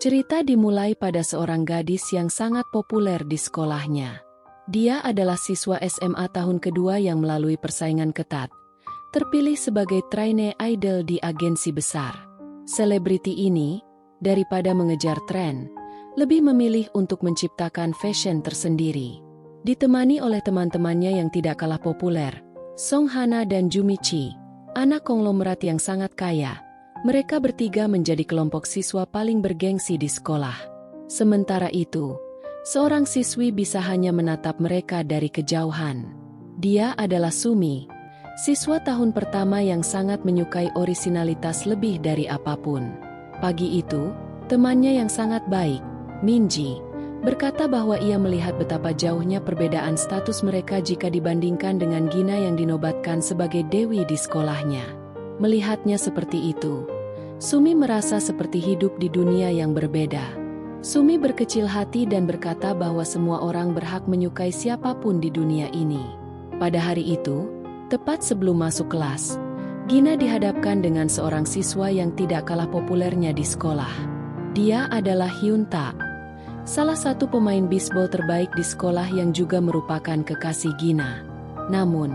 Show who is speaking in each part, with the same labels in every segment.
Speaker 1: Cerita dimulai pada seorang gadis yang sangat populer di sekolahnya. Dia adalah siswa SMA tahun kedua yang melalui persaingan ketat, terpilih sebagai trainee idol di agensi besar. Selebriti ini, daripada mengejar tren, lebih memilih untuk menciptakan fashion tersendiri. Ditemani oleh teman-temannya yang tidak kalah populer, Song Hana dan Jumichi, anak konglomerat yang sangat kaya. Mereka bertiga menjadi kelompok siswa paling bergengsi di sekolah. Sementara itu, seorang siswi bisa hanya menatap mereka dari kejauhan. Dia adalah Sumi, siswa tahun pertama yang sangat menyukai orisinalitas lebih dari apapun. Pagi itu, temannya yang sangat baik, Minji, berkata bahwa ia melihat betapa jauhnya perbedaan status mereka jika dibandingkan dengan Gina yang dinobatkan sebagai dewi di sekolahnya. Melihatnya seperti itu, Sumi merasa seperti hidup di dunia yang berbeda. Sumi berkecil hati dan berkata bahwa semua orang berhak menyukai siapapun di dunia ini. Pada hari itu, tepat sebelum masuk kelas, Gina dihadapkan dengan seorang siswa yang tidak kalah populernya di sekolah. Dia adalah Hyunta, salah satu pemain bisbol terbaik di sekolah yang juga merupakan kekasih Gina. Namun,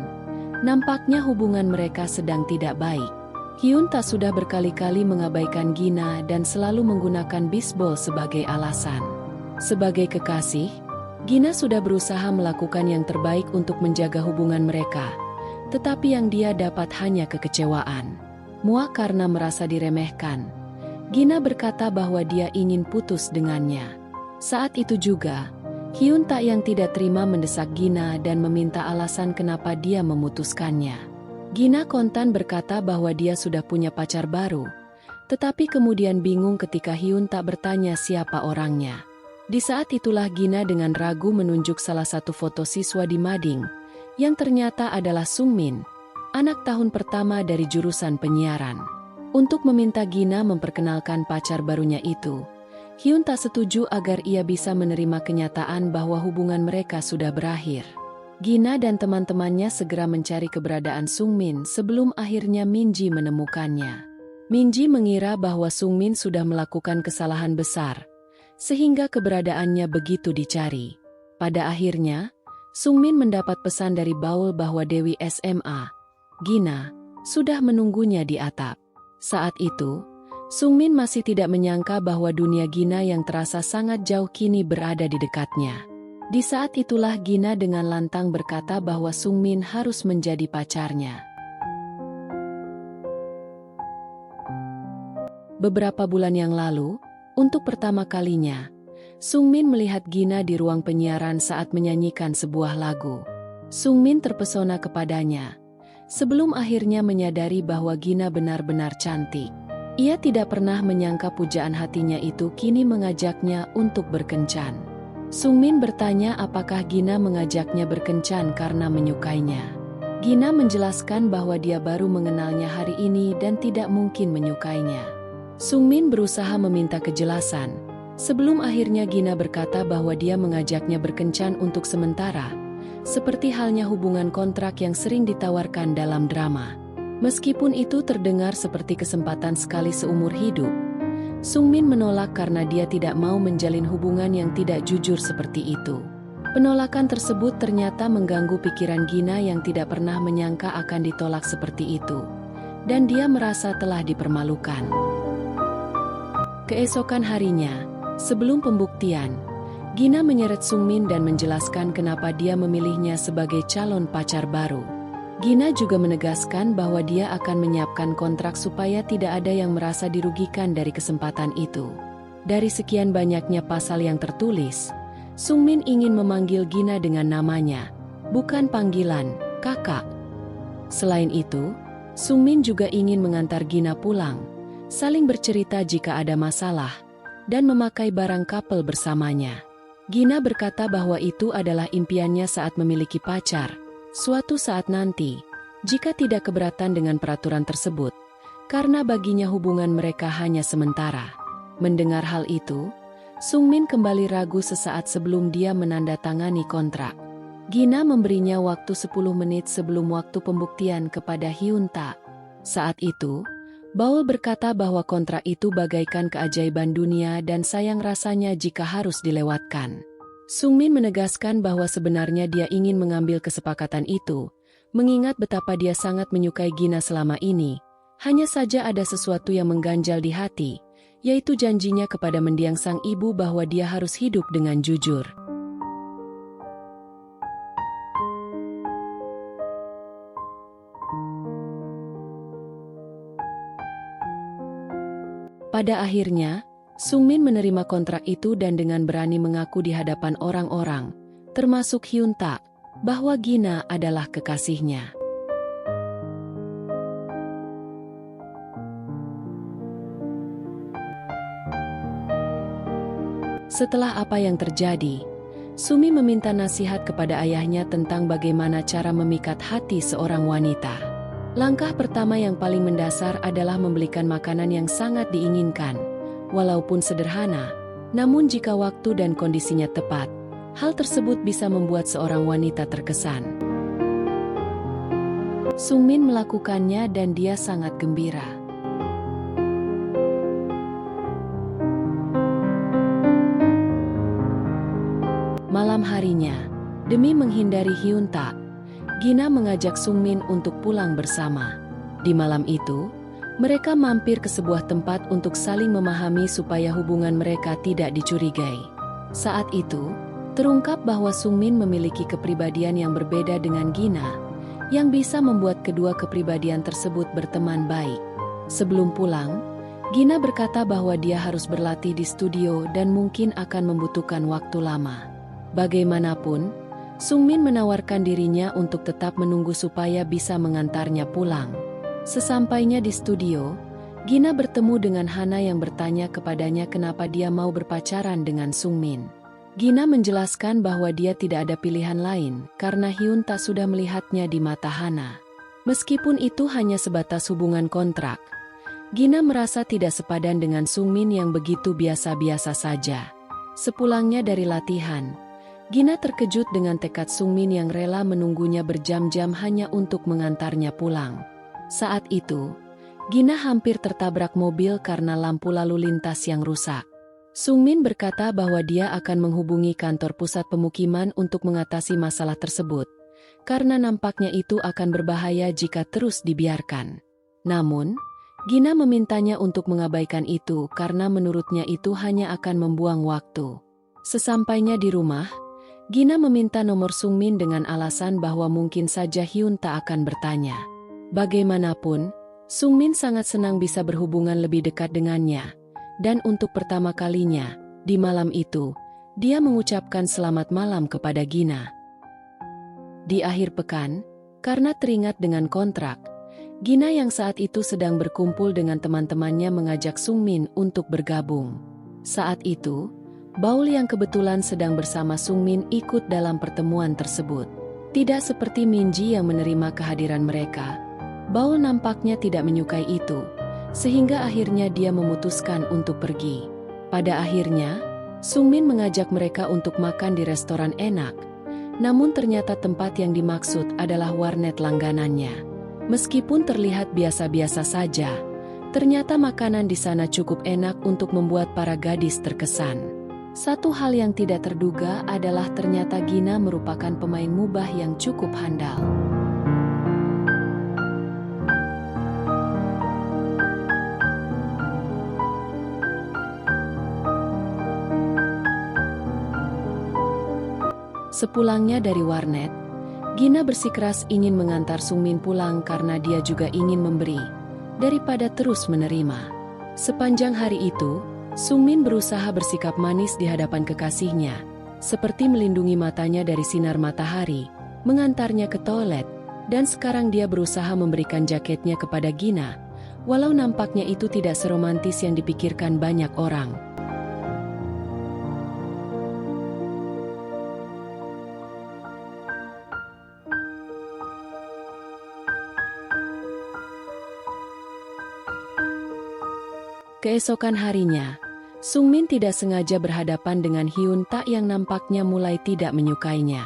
Speaker 1: nampaknya hubungan mereka sedang tidak baik. Hyunta sudah berkali-kali mengabaikan Gina dan selalu menggunakan bisbol sebagai alasan. Sebagai kekasih, Gina sudah berusaha melakukan yang terbaik untuk menjaga hubungan mereka, tetapi yang dia dapat hanya kekecewaan. Muak karena merasa diremehkan, Gina berkata bahwa dia ingin putus dengannya. Saat itu juga, Hyunta yang tidak terima mendesak Gina dan meminta alasan kenapa dia memutuskannya. Gina kontan berkata bahwa dia sudah punya pacar baru, tetapi kemudian bingung ketika Hyunta bertanya siapa orangnya. Di saat itulah Gina dengan ragu menunjuk salah satu foto siswa di mading, yang ternyata adalah Sungmin, anak tahun pertama dari jurusan penyiaran. Untuk meminta Gina memperkenalkan pacar barunya itu, Hyunta setuju agar ia bisa menerima kenyataan bahwa hubungan mereka sudah berakhir. Gina dan teman-temannya segera mencari keberadaan Sungmin sebelum akhirnya Minji menemukannya. Minji mengira bahwa Sungmin sudah melakukan kesalahan besar, sehingga keberadaannya begitu dicari. Pada akhirnya, Sungmin mendapat pesan dari Baul bahwa Dewi SMA, Gina, sudah menunggunya di atap. Saat itu, Sungmin masih tidak menyangka bahwa dunia Gina yang terasa sangat jauh kini berada di dekatnya. Di saat itulah Gina dengan lantang berkata bahwa Sungmin harus menjadi pacarnya. Beberapa bulan yang lalu, untuk pertama kalinya, Sungmin melihat Gina di ruang penyiaran saat menyanyikan sebuah lagu. Sungmin terpesona kepadanya, sebelum akhirnya menyadari bahwa Gina benar-benar cantik. Ia tidak pernah menyangka pujaan hatinya itu kini mengajaknya untuk berkencan. Sungmin bertanya apakah Gina mengajaknya berkencan karena menyukainya. Gina menjelaskan bahwa dia baru mengenalnya hari ini dan tidak mungkin menyukainya. Sungmin berusaha meminta kejelasan, sebelum akhirnya Gina berkata bahwa dia mengajaknya berkencan untuk sementara, seperti halnya hubungan kontrak yang sering ditawarkan dalam drama. Meskipun itu terdengar seperti kesempatan sekali seumur hidup, Sungmin menolak karena dia tidak mau menjalin hubungan yang tidak jujur seperti itu. Penolakan tersebut ternyata mengganggu pikiran Gina yang tidak pernah menyangka akan ditolak seperti itu, dan dia merasa telah dipermalukan. Keesokan harinya, sebelum pembuktian, Gina menyeret Sungmin dan menjelaskan kenapa dia memilihnya sebagai calon pacar baru. Gina juga menegaskan bahwa dia akan menyiapkan kontrak supaya tidak ada yang merasa dirugikan dari kesempatan itu. Dari sekian banyaknya pasal yang tertulis, Sungmin ingin memanggil Gina dengan namanya, bukan panggilan kakak. Selain itu, Sungmin juga ingin mengantar Gina pulang, saling bercerita jika ada masalah, dan memakai barang couple bersamanya. Gina berkata bahwa itu adalah impiannya saat memiliki pacar. Suatu saat nanti, jika tidak keberatan dengan peraturan tersebut, karena baginya hubungan mereka hanya sementara. Mendengar hal itu, Sungmin kembali ragu sesaat sebelum dia menandatangani kontrak. Gina memberinya waktu 10 menit sebelum waktu pembuktian kepada Hyunta. Saat itu, Baul berkata bahwa kontrak itu bagaikan keajaiban dunia dan sayang rasanya jika harus dilewatkan. Sungmin menegaskan bahwa sebenarnya dia ingin mengambil kesepakatan itu, mengingat betapa dia sangat menyukai Gina selama ini. Hanya saja ada sesuatu yang mengganjal di hati, yaitu janjinya kepada mendiang sang ibu bahwa dia harus hidup dengan jujur. Pada akhirnya, Sungmin menerima kontrak itu dan dengan berani mengaku di hadapan orang-orang, termasuk Hyunta, bahwa Gina adalah kekasihnya. Setelah apa yang terjadi, Sumi meminta nasihat kepada ayahnya tentang bagaimana cara memikat hati seorang wanita. Langkah pertama yang paling mendasar adalah membelikan makanan yang sangat diinginkan. Walaupun sederhana, namun jika waktu dan kondisinya tepat, hal tersebut bisa membuat seorang wanita terkesan. Sungmin melakukannya dan dia sangat gembira. Malam harinya, demi menghindari Hyunta, Gina mengajak Sungmin untuk pulang bersama. Di malam itu, mereka mampir ke sebuah tempat untuk saling memahami supaya hubungan mereka tidak dicurigai. Saat itu, terungkap bahwa Sungmin memiliki kepribadian yang berbeda dengan Gina, yang bisa membuat kedua kepribadian tersebut berteman baik. Sebelum pulang, Gina berkata bahwa dia harus berlatih di studio dan mungkin akan membutuhkan waktu lama. Bagaimanapun, Sungmin menawarkan dirinya untuk tetap menunggu supaya bisa mengantarnya pulang. Sesampainya di studio, Gina bertemu dengan Hana yang bertanya kepadanya kenapa dia mau berpacaran dengan Sungmin. Gina menjelaskan bahwa dia tidak ada pilihan lain karena Hyunta sudah melihatnya di mata Hana. Meskipun itu hanya sebatas hubungan kontrak, Gina merasa tidak sepadan dengan Sungmin yang begitu biasa-biasa saja. Sepulangnya dari latihan, Gina terkejut dengan tekad Sungmin yang rela menunggunya berjam-jam hanya untuk mengantarnya pulang. Saat itu, Gina hampir tertabrak mobil karena lampu lalu lintas yang rusak. Sungmin berkata bahwa dia akan menghubungi kantor pusat pemukiman untuk mengatasi masalah tersebut, karena nampaknya itu akan berbahaya jika terus dibiarkan. Namun, Gina memintanya untuk mengabaikan itu karena menurutnya itu hanya akan membuang waktu. Sesampainya di rumah, Gina meminta nomor Sungmin dengan alasan bahwa mungkin saja Hyunta akan bertanya. Bagaimanapun, Sungmin sangat senang bisa berhubungan lebih dekat dengannya. Dan untuk pertama kalinya, di malam itu, dia mengucapkan selamat malam kepada Gina. Di akhir pekan, karena teringat dengan kontrak, Gina yang saat itu sedang berkumpul dengan teman-temannya mengajak Sungmin untuk bergabung. Saat itu, Baul yang kebetulan sedang bersama Sungmin ikut dalam pertemuan tersebut. Tidak seperti Minji yang menerima kehadiran mereka, Baul nampaknya tidak menyukai itu, sehingga akhirnya dia memutuskan untuk pergi. Pada akhirnya, Sungmin mengajak mereka untuk makan di restoran enak, namun ternyata tempat yang dimaksud adalah warnet langganannya. Meskipun terlihat biasa-biasa saja, ternyata makanan di sana cukup enak untuk membuat para gadis terkesan. Satu hal yang tidak terduga adalah ternyata Gina merupakan pemain mubah yang cukup handal. Sepulangnya dari warnet, Gina bersikeras ingin mengantar Sungmin pulang karena dia juga ingin memberi, daripada terus menerima. Sepanjang hari itu, Sungmin berusaha bersikap manis di hadapan kekasihnya, seperti melindungi matanya dari sinar matahari, mengantarnya ke toilet, dan sekarang dia berusaha memberikan jaketnya kepada Gina, walau nampaknya itu tidak seromantis yang dipikirkan banyak orang. Keesokan harinya, Sungmin tidak sengaja berhadapan dengan Hyunta yang nampaknya mulai tidak menyukainya.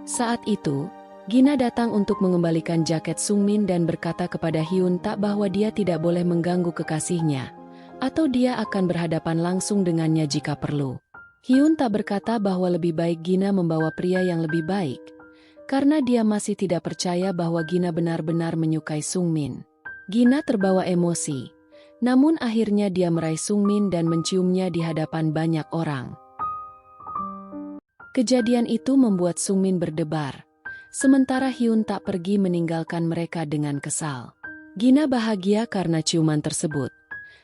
Speaker 1: Saat itu, Gina datang untuk mengembalikan jaket Sungmin dan berkata kepada Hyun Tak bahwa dia tidak boleh mengganggu kekasihnya, atau dia akan berhadapan langsung dengannya jika perlu. Hyun Tak berkata bahwa lebih baik Gina membawa pria yang lebih baik, karena dia masih tidak percaya bahwa Gina benar-benar menyukai Sungmin. Gina terbawa emosi, namun akhirnya dia meraih Sungmin dan menciumnya di hadapan banyak orang. Kejadian itu membuat Sungmin berdebar, sementara Hyun Tak pergi meninggalkan mereka dengan kesal. Gina bahagia karena ciuman tersebut,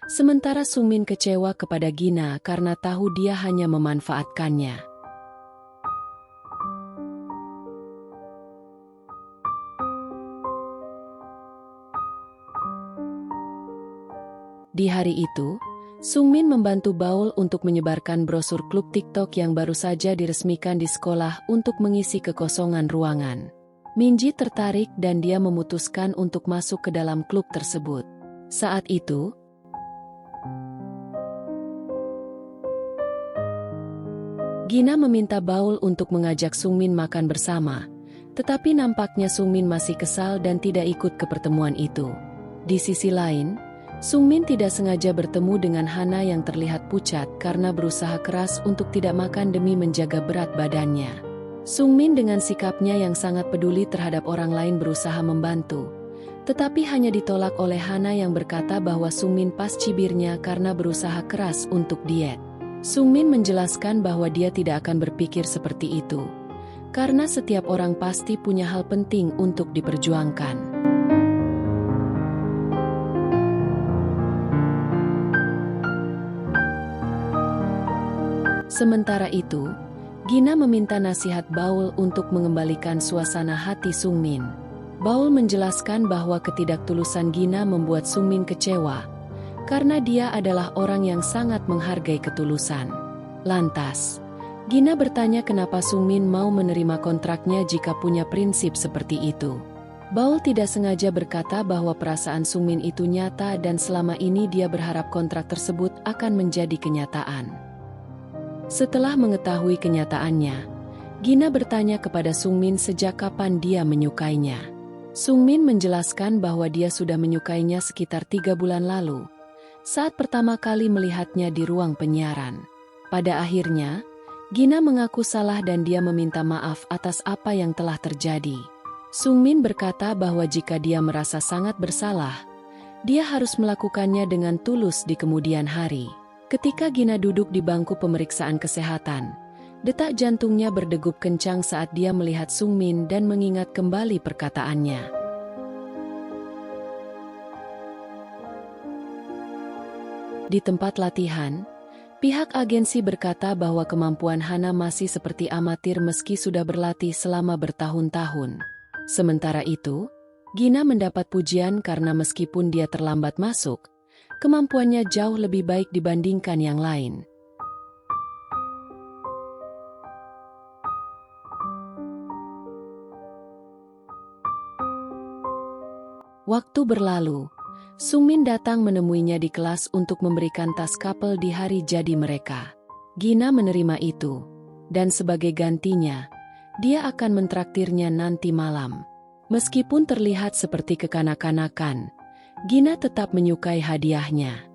Speaker 1: sementara Sungmin kecewa kepada Gina karena tahu dia hanya memanfaatkannya. Di hari itu, Sungmin membantu Baul untuk menyebarkan brosur klub TikTok yang baru saja diresmikan di sekolah untuk mengisi kekosongan ruangan. Minji tertarik dan dia memutuskan untuk masuk ke dalam klub tersebut. Saat itu, Gina meminta Baul untuk mengajak Sungmin makan bersama, tetapi nampaknya Sungmin masih kesal dan tidak ikut ke pertemuan itu. Di sisi lain, Sungmin tidak sengaja bertemu dengan Hana yang terlihat pucat karena berusaha keras untuk tidak makan demi menjaga berat badannya. Sungmin dengan sikapnya yang sangat peduli terhadap orang lain berusaha membantu, tetapi hanya ditolak oleh Hana yang berkata bahwa Sungmin pas cibirnya karena berusaha keras untuk diet. Sungmin menjelaskan bahwa dia tidak akan berpikir seperti itu, karena setiap orang pasti punya hal penting untuk diperjuangkan. Sementara itu, Gina meminta nasihat Baul untuk mengembalikan suasana hati Sungmin. Baul menjelaskan bahwa ketidaktulusan Gina membuat Sungmin kecewa, karena dia adalah orang yang sangat menghargai ketulusan. Lantas, Gina bertanya kenapa Sungmin mau menerima kontraknya jika punya prinsip seperti itu. Baul tidak sengaja berkata bahwa perasaan Sungmin itu nyata dan selama ini dia berharap kontrak tersebut akan menjadi kenyataan. Setelah mengetahui kenyataannya, Gina bertanya kepada Sungmin sejak kapan dia menyukainya. Sungmin menjelaskan bahwa dia sudah menyukainya sekitar 3 bulan lalu, saat pertama kali melihatnya di ruang penyiaran. Pada akhirnya, Gina mengaku salah dan dia meminta maaf atas apa yang telah terjadi. Sungmin berkata bahwa jika dia merasa sangat bersalah, dia harus melakukannya dengan tulus di kemudian hari. Ketika Gina duduk di bangku pemeriksaan kesehatan, detak jantungnya berdegup kencang saat dia melihat Sungmin dan mengingat kembali perkataannya. Di tempat latihan, pihak agensi berkata bahwa kemampuan Hana masih seperti amatir meski sudah berlatih selama bertahun-tahun. Sementara itu, Gina mendapat pujian karena meskipun dia terlambat masuk, kemampuannya jauh lebih baik dibandingkan yang lain. Waktu berlalu, Sungmin datang menemuinya di kelas untuk memberikan tas couple di hari jadi mereka. Gina menerima itu, dan sebagai gantinya, dia akan mentraktirnya nanti malam. Meskipun terlihat seperti kekanak-kanakan, Gina tetap menyukai hadiahnya.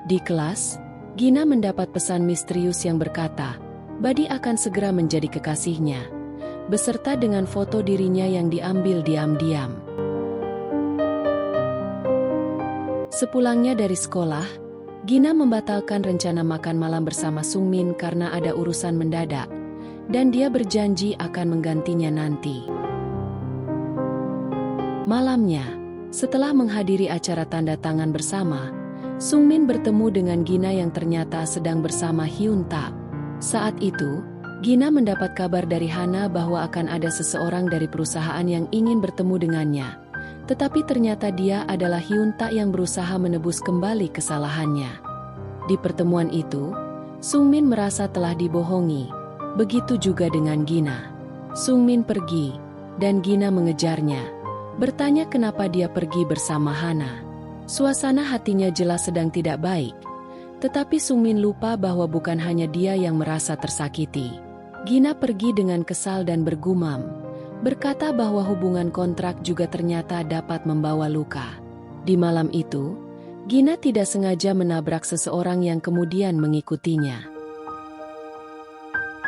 Speaker 1: Di kelas, Gina mendapat pesan misterius yang berkata, Buddy akan segera menjadi kekasihnya, beserta dengan foto dirinya yang diambil diam-diam. Sepulangnya dari sekolah, Gina membatalkan rencana makan malam bersama Sungmin karena ada urusan mendadak, dan dia berjanji akan menggantinya nanti. Malamnya, setelah menghadiri acara tanda tangan bersama, Sungmin bertemu dengan Gina yang ternyata sedang bersama Hyun Tak. Saat itu, Gina mendapat kabar dari Hana bahwa akan ada seseorang dari perusahaan yang ingin bertemu dengannya. Tetapi ternyata dia adalah Hyun Tak yang berusaha menebus kembali kesalahannya. Di pertemuan itu, Sungmin merasa telah dibohongi. Begitu juga dengan Gina. Sungmin pergi, dan Gina mengejarnya, bertanya kenapa dia pergi bersama Hana. Suasana hatinya jelas sedang tidak baik. Tetapi Sungmin lupa bahwa bukan hanya dia yang merasa tersakiti. Gina pergi dengan kesal dan bergumam, berkata bahwa hubungan kontrak juga ternyata dapat membawa luka. Di malam itu, Gina tidak sengaja menabrak seseorang yang kemudian mengikutinya.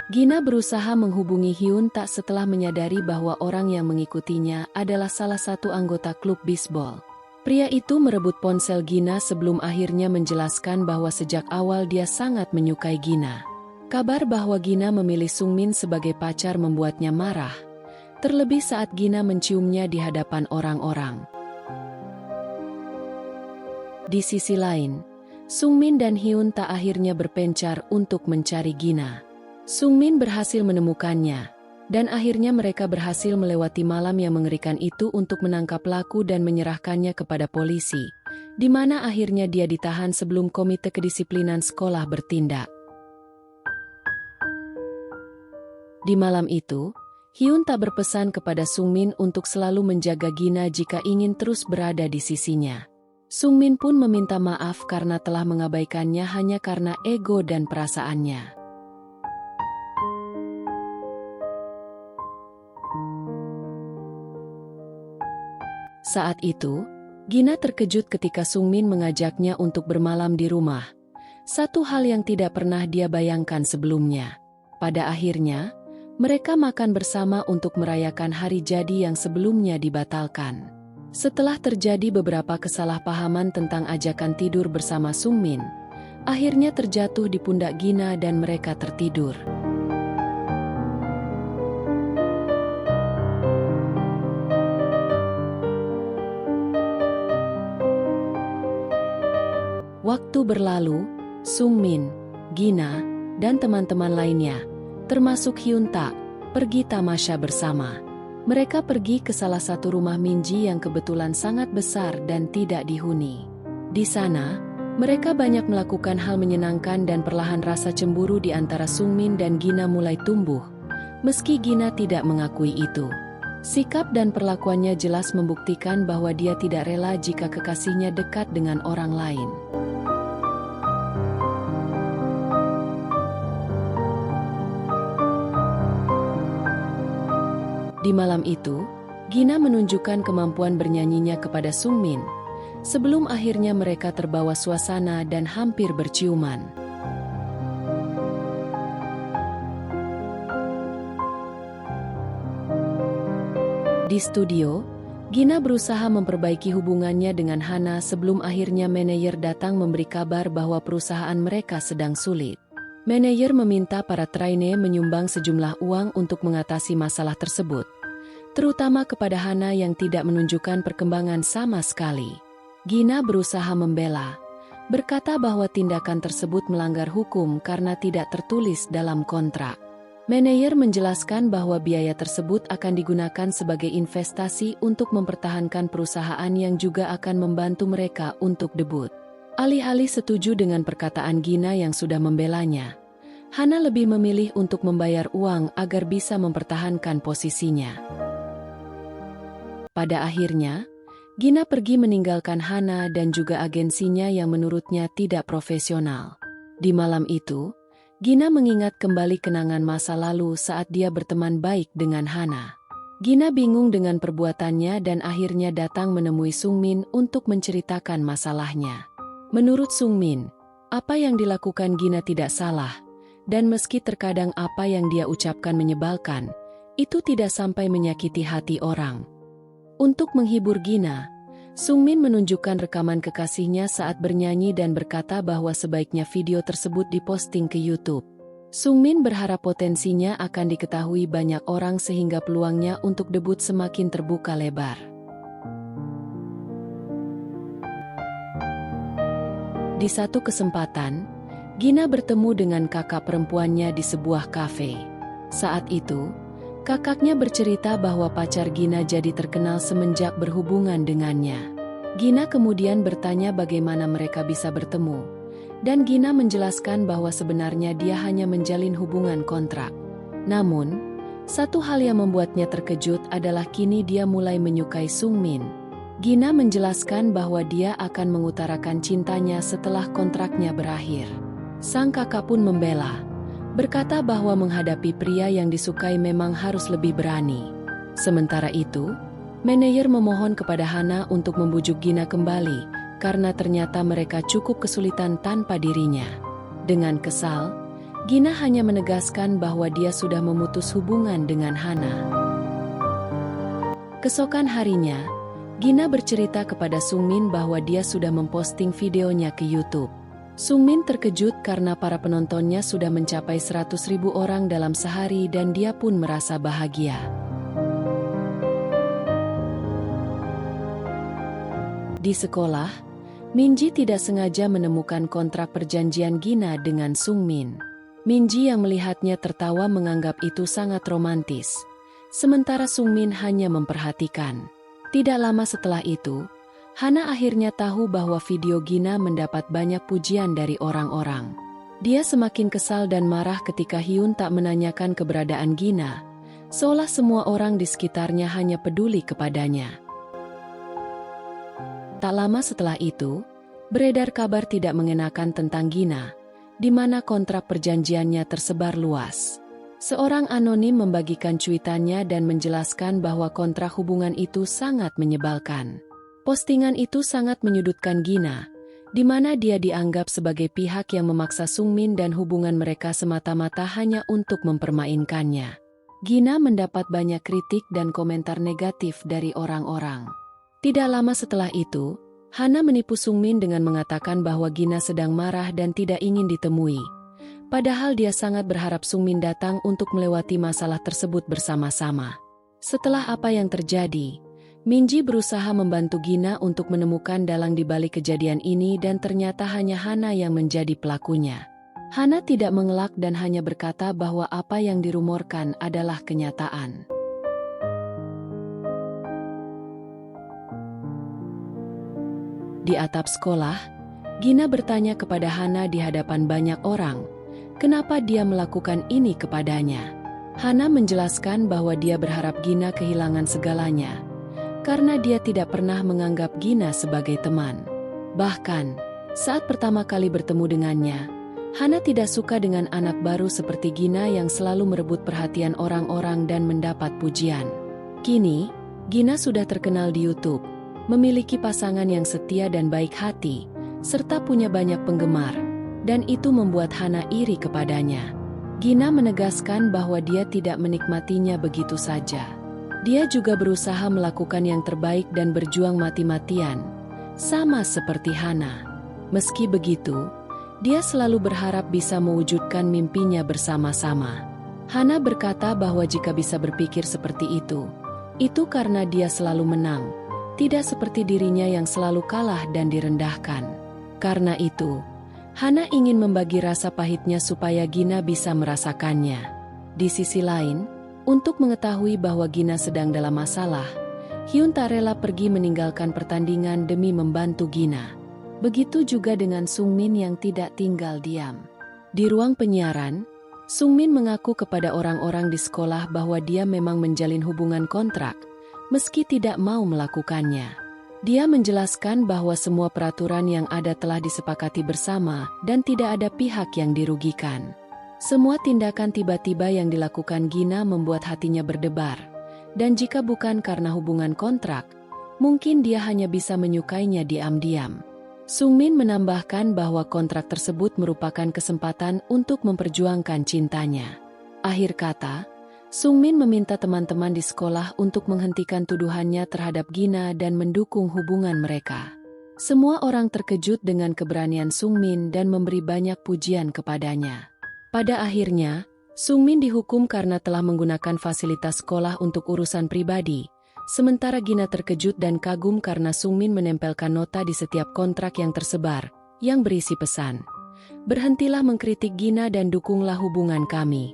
Speaker 1: Gina berusaha menghubungi Hyun Tak setelah menyadari bahwa orang yang mengikutinya adalah salah satu anggota klub bisbol. Pria itu merebut ponsel Gina sebelum akhirnya menjelaskan bahwa sejak awal dia sangat menyukai Gina. Kabar bahwa Gina memilih Sungmin sebagai pacar membuatnya marah, terlebih saat Gina menciumnya di hadapan orang-orang. Di sisi lain, Sungmin dan Hyun Tak akhirnya berpencar untuk mencari Gina. Sungmin berhasil menemukannya, dan akhirnya mereka berhasil melewati malam yang mengerikan itu untuk menangkap pelaku dan menyerahkannya kepada polisi, di mana akhirnya dia ditahan sebelum komite kedisiplinan sekolah bertindak. Di malam itu, Hyun Tak berpesan kepada Sungmin untuk selalu menjaga Gina jika ingin terus berada di sisinya. Sungmin pun meminta maaf karena telah mengabaikannya hanya karena ego dan perasaannya. Saat itu, Gina terkejut ketika Sungmin mengajaknya untuk bermalam di rumah. Satu hal yang tidak pernah dia bayangkan sebelumnya. Pada akhirnya, mereka makan bersama untuk merayakan hari jadi yang sebelumnya dibatalkan. Setelah terjadi beberapa kesalahpahaman tentang ajakan tidur bersama Sungmin, akhirnya terjatuh di pundak Gina dan mereka tertidur. Waktu berlalu, Sungmin, Gina, dan teman-teman lainnya, termasuk Hyun Tak, pergi tamasya bersama. Mereka pergi ke salah satu rumah Minji yang kebetulan sangat besar dan tidak dihuni. Di sana, mereka banyak melakukan hal menyenangkan dan perlahan rasa cemburu di antara Sungmin dan Gina mulai tumbuh, meski Gina tidak mengakui itu. Sikap dan perlakuannya jelas membuktikan bahwa dia tidak rela jika kekasihnya dekat dengan orang lain. Di malam itu, Gina menunjukkan kemampuan bernyanyinya kepada Sungmin, sebelum akhirnya mereka terbawa suasana dan hampir berciuman. Di studio, Gina berusaha memperbaiki hubungannya dengan Hana sebelum akhirnya manajer datang memberi kabar bahwa perusahaan mereka sedang sulit. Manajer meminta para trainee menyumbang sejumlah uang untuk mengatasi masalah tersebut, terutama kepada Hana yang tidak menunjukkan perkembangan sama sekali. Gina berusaha membela, berkata bahwa tindakan tersebut melanggar hukum karena tidak tertulis dalam kontrak. Manajer menjelaskan bahwa biaya tersebut akan digunakan sebagai investasi untuk mempertahankan perusahaan yang juga akan membantu mereka untuk debut. Alih-alih setuju dengan perkataan Gina yang sudah membelanya, Hana lebih memilih untuk membayar uang agar bisa mempertahankan posisinya. Pada akhirnya, Gina pergi meninggalkan Hana dan juga agensinya yang menurutnya tidak profesional. Di malam itu, Gina mengingat kembali kenangan masa lalu saat dia berteman baik dengan Hana. Gina bingung dengan perbuatannya dan akhirnya datang menemui Sungmin untuk menceritakan masalahnya. Menurut Sungmin, apa yang dilakukan Gina tidak salah, dan meski terkadang apa yang dia ucapkan menyebalkan, itu tidak sampai menyakiti hati orang. Untuk menghibur Gina, Sungmin menunjukkan rekaman kekasihnya saat bernyanyi dan berkata bahwa sebaiknya video tersebut diposting ke YouTube. Sungmin berharap potensinya akan diketahui banyak orang sehingga peluangnya untuk debut semakin terbuka lebar. Di satu kesempatan, Gina bertemu dengan kakak perempuannya di sebuah kafe. Saat itu, kakaknya bercerita bahwa pacar Gina jadi terkenal semenjak berhubungan dengannya. Gina kemudian bertanya bagaimana mereka bisa bertemu, dan Gina menjelaskan bahwa sebenarnya dia hanya menjalin hubungan kontrak. Namun, satu hal yang membuatnya terkejut adalah kini dia mulai menyukai Sungmin. Gina menjelaskan bahwa dia akan mengutarakan cintanya setelah kontraknya berakhir. Sang kakak pun membela, berkata bahwa menghadapi pria yang disukai memang harus lebih berani. Sementara itu, manajer memohon kepada Hana untuk membujuk Gina kembali, karena ternyata mereka cukup kesulitan tanpa dirinya. Dengan kesal, Gina hanya menegaskan bahwa dia sudah memutus hubungan dengan Hana. Keesokan harinya, Gina bercerita kepada Sungmin bahwa dia sudah memposting videonya ke YouTube. Sungmin terkejut karena para penontonnya sudah mencapai 100.000 orang dalam sehari dan dia pun merasa bahagia. Di sekolah, Minji tidak sengaja menemukan kontrak perjanjian Gina dengan Sungmin. Minji yang melihatnya tertawa menganggap itu sangat romantis. Sementara Sungmin hanya memperhatikan. Tidak lama setelah itu, Hana akhirnya tahu bahwa video Gina mendapat banyak pujian dari orang-orang. Dia semakin kesal dan marah ketika Hyun tak menanyakan keberadaan Gina, seolah semua orang di sekitarnya hanya peduli kepadanya. Tak lama setelah itu, beredar kabar tidak mengenakan tentang Gina, di mana kontrak perjanjiannya tersebar luas. Seorang anonim membagikan cuitannya dan menjelaskan bahwa kontrak hubungan itu sangat menyebalkan. Postingan itu sangat menyudutkan Gina, di mana dia dianggap sebagai pihak yang memaksa Sungmin dan hubungan mereka semata-mata hanya untuk mempermainkannya. Gina mendapat banyak kritik dan komentar negatif dari orang-orang. Tidak lama setelah itu, Hana menipu Sungmin dengan mengatakan bahwa Gina sedang marah dan tidak ingin ditemui. Padahal dia sangat berharap Sungmin datang untuk melewati masalah tersebut bersama-sama. Setelah apa yang terjadi, Minji berusaha membantu Gina untuk menemukan dalang di balik kejadian ini dan ternyata hanya Hana yang menjadi pelakunya. Hana tidak mengelak dan hanya berkata bahwa apa yang dirumorkan adalah kenyataan. Di atap sekolah, Gina bertanya kepada Hana di hadapan banyak orang, kenapa dia melakukan ini kepadanya. Hana menjelaskan bahwa dia berharap Gina kehilangan segalanya, karena dia tidak pernah menganggap Gina sebagai teman. Bahkan, saat pertama kali bertemu dengannya, Hana tidak suka dengan anak baru seperti Gina yang selalu merebut perhatian orang-orang dan mendapat pujian. Kini, Gina sudah terkenal di YouTube, memiliki pasangan yang setia dan baik hati, serta punya banyak penggemar, dan itu membuat Hana iri kepadanya. Gina menegaskan bahwa dia tidak menikmatinya begitu saja. Dia juga berusaha melakukan yang terbaik dan berjuang mati-matian, sama seperti Hana. Meski begitu, dia selalu berharap bisa mewujudkan mimpinya bersama-sama. Hana berkata bahwa jika bisa berpikir seperti itu karena dia selalu menang, tidak seperti dirinya yang selalu kalah dan direndahkan. Karena itu, Hana ingin membagi rasa pahitnya supaya Gina bisa merasakannya. Di sisi lain, untuk mengetahui bahwa Gina sedang dalam masalah, Hyun tak rela pergi meninggalkan pertandingan demi membantu Gina. Begitu juga dengan Sungmin yang tidak tinggal diam. Di ruang penyiaran, Sungmin mengaku kepada orang-orang di sekolah bahwa dia memang menjalin hubungan kontrak, meski tidak mau melakukannya. Dia menjelaskan bahwa semua peraturan yang ada telah disepakati bersama dan tidak ada pihak yang dirugikan. Semua tindakan tiba-tiba yang dilakukan Gina membuat hatinya berdebar, dan jika bukan karena hubungan kontrak, mungkin dia hanya bisa menyukainya diam-diam. Sungmin menambahkan bahwa kontrak tersebut merupakan kesempatan untuk memperjuangkan cintanya. Akhir kata, Sungmin meminta teman-teman di sekolah untuk menghentikan tuduhannya terhadap Gina dan mendukung hubungan mereka. Semua orang terkejut dengan keberanian Sungmin dan memberi banyak pujian kepadanya. Pada akhirnya, Sungmin dihukum karena telah menggunakan fasilitas sekolah untuk urusan pribadi, sementara Gina terkejut dan kagum karena Sungmin menempelkan nota di setiap kontrak yang tersebar, yang berisi pesan, "Berhentilah mengkritik Gina dan dukunglah hubungan kami."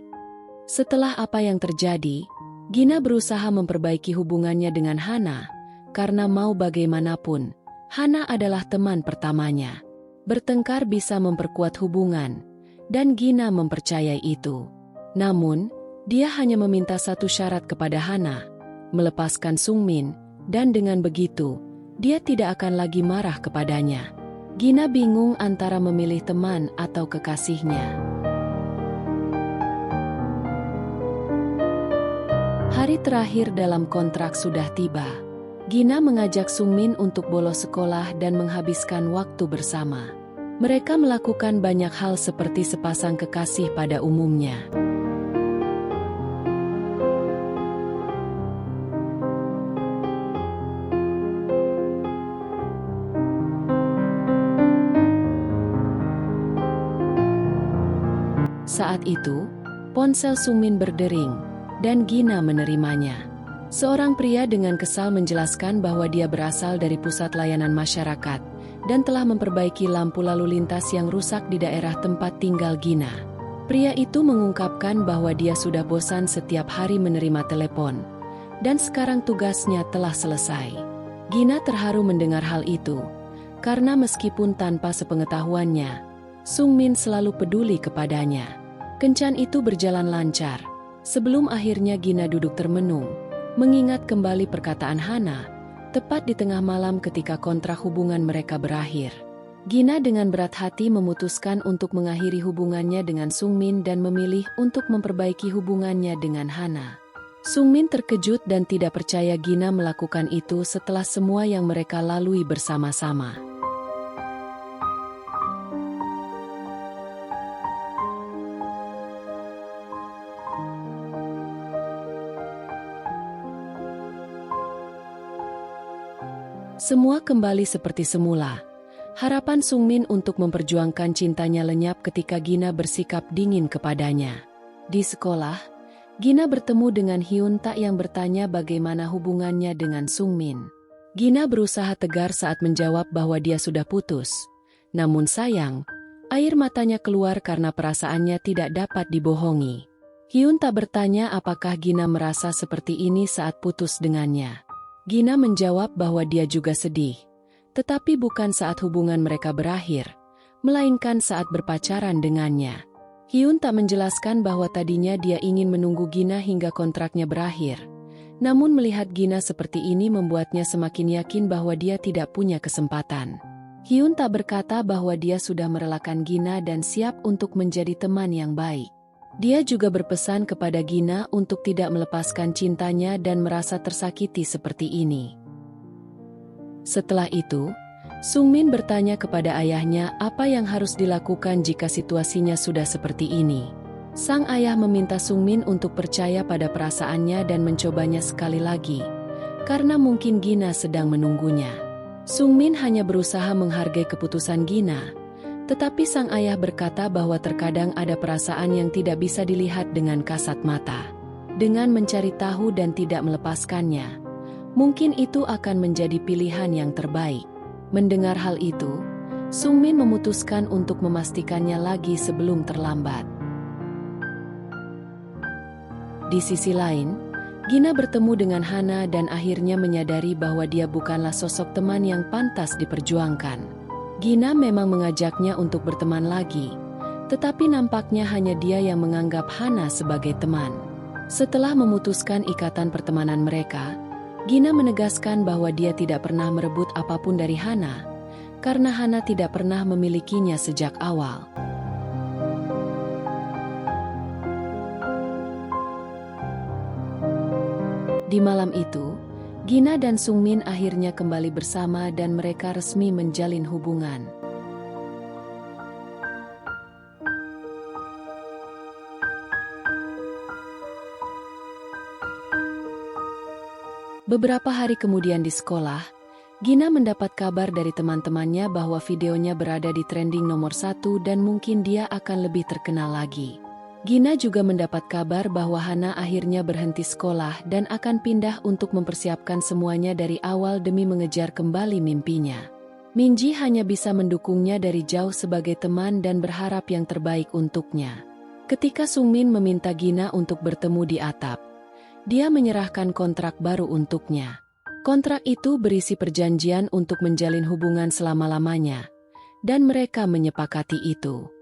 Speaker 1: Setelah apa yang terjadi, Gina berusaha memperbaiki hubungannya dengan Hana, karena mau bagaimanapun, Hana adalah teman pertamanya. Bertengkar bisa memperkuat hubungan, dan Gina mempercayai itu. Namun, dia hanya meminta satu syarat kepada Hana, melepaskan Sungmin, dan dengan begitu, dia tidak akan lagi marah kepadanya. Gina bingung antara memilih teman atau kekasihnya. Hari terakhir dalam kontrak sudah tiba. Gina mengajak Sungmin untuk bolos sekolah dan menghabiskan waktu bersama. Mereka melakukan banyak hal seperti sepasang kekasih pada umumnya. Saat itu, ponsel Sungmin berdering, dan Gina menerimanya. Seorang pria dengan kesal menjelaskan bahwa dia berasal dari pusat layanan masyarakat, dan telah memperbaiki lampu lalu lintas yang rusak di daerah tempat tinggal Gina. Pria itu mengungkapkan bahwa dia sudah bosan setiap hari menerima telepon, dan sekarang tugasnya telah selesai. Gina terharu mendengar hal itu, karena meskipun tanpa sepengetahuannya, Sungmin selalu peduli kepadanya. Kencan itu berjalan lancar, sebelum akhirnya Gina duduk termenung, mengingat kembali perkataan Hana, tepat di tengah malam ketika kontrak hubungan mereka berakhir. Gina dengan berat hati memutuskan untuk mengakhiri hubungannya dengan Sungmin dan memilih untuk memperbaiki hubungannya dengan Hana. Sungmin terkejut dan tidak percaya Gina melakukan itu setelah semua yang mereka lalui bersama-sama. Semua kembali seperti semula. Harapan Sungmin untuk memperjuangkan cintanya lenyap ketika Gina bersikap dingin kepadanya. Di sekolah, Gina bertemu dengan Hyun Tak yang bertanya bagaimana hubungannya dengan Sungmin. Gina berusaha tegar saat menjawab bahwa dia sudah putus. Namun sayang, air matanya keluar karena perasaannya tidak dapat dibohongi. Hyun Tak bertanya apakah Gina merasa seperti ini saat putus dengannya. Gina menjawab bahwa dia juga sedih, tetapi bukan saat hubungan mereka berakhir, melainkan saat berpacaran dengannya. Hyun Tak menjelaskan bahwa tadinya dia ingin menunggu Gina hingga kontraknya berakhir. Namun melihat Gina seperti ini membuatnya semakin yakin bahwa dia tidak punya kesempatan. Hyun Tak berkata bahwa dia sudah merelakan Gina dan siap untuk menjadi teman yang baik. Dia juga berpesan kepada Gina untuk tidak melepaskan cintanya dan merasa tersakiti seperti ini. Setelah itu, Sungmin bertanya kepada ayahnya apa yang harus dilakukan jika situasinya sudah seperti ini. Sang ayah meminta Sungmin untuk percaya pada perasaannya dan mencobanya sekali lagi, karena mungkin Gina sedang menunggunya. Sungmin hanya berusaha menghargai keputusan Gina, tetapi sang ayah berkata bahwa terkadang ada perasaan yang tidak bisa dilihat dengan kasat mata. Dengan mencari tahu dan tidak melepaskannya, mungkin itu akan menjadi pilihan yang terbaik. Mendengar hal itu, Sungmin memutuskan untuk memastikannya lagi sebelum terlambat. Di sisi lain, Gina bertemu dengan Hana dan akhirnya menyadari bahwa dia bukanlah sosok teman yang pantas diperjuangkan. Gina memang mengajaknya untuk berteman lagi, tetapi nampaknya hanya dia yang menganggap Hana sebagai teman. Setelah memutuskan ikatan pertemanan mereka, Gina menegaskan bahwa dia tidak pernah merebut apapun dari Hana, karena Hana tidak pernah memilikinya sejak awal. Di malam itu, Gina dan Sungmin akhirnya kembali bersama dan mereka resmi menjalin hubungan. Beberapa hari kemudian di sekolah, Gina mendapat kabar dari teman-temannya bahwa videonya berada di trending nomor 1 dan mungkin dia akan lebih terkenal lagi. Gina juga mendapat kabar bahwa Hana akhirnya berhenti sekolah dan akan pindah untuk mempersiapkan semuanya dari awal demi mengejar kembali mimpinya. Minji hanya bisa mendukungnya dari jauh sebagai teman dan berharap yang terbaik untuknya. Ketika Sungmin meminta Gina untuk bertemu di atap, dia menyerahkan kontrak baru untuknya. Kontrak itu berisi perjanjian untuk menjalin hubungan selama-lamanya, dan mereka menyepakati itu.